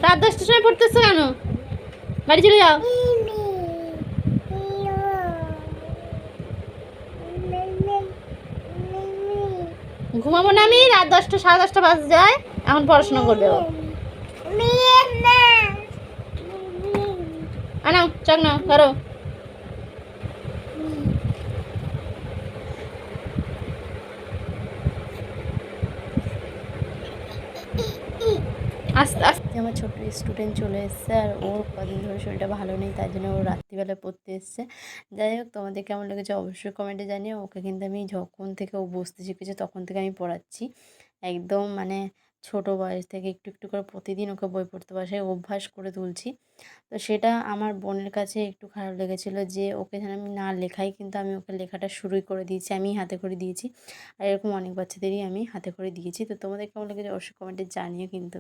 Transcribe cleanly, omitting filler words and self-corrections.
রাত 10টার সময় পড়তেছো কেন? বাড়ি চলে যাও। ঘুমাবো না আমি, রাত 10টা 10:30 বাজে যায়, এখন পড়াশোনা করবে ও। আনাও চক নাও ধরো। আস্তে আস্তে আমার ছোট্ট স্টুডেন্ট চলে এসেছে, আর ওর কদিন ধরে শরীরটা ভালো নেই, তাই জন্য ও রাত্রিবেলায় পড়তে এসছে। যাই হোক, তোমাদের কেমন লেগেছে অবশ্যই কমেন্টে জানিও। ওকে কিন্তু আমি যখন থেকে ও বসতে শিখেছে তখন থেকে আমি পড়াচ্ছি, একদম মানে ছোট বয়স থেকে একটু একটু করে প্রতিদিন ওকে বই পড়তে বসাই, অভ্যাস করে তুলছি। তো সেটা আমার বোনের কাছে একটু খারাপ লেগেছিলো যে ওকে যেন আমি না লেখাই, কিন্তু আমি ওকে লেখাটা শুরুই করে দিয়েছি, আমি হাতে করে দিয়েছি। আর এরকম অনেক বাচ্চাদেরই আমি হাতে করে দিয়েছি। তো তোমাদের কেমন লেগেছে অবশ্যই কমেন্টে জানিও কিন্তু।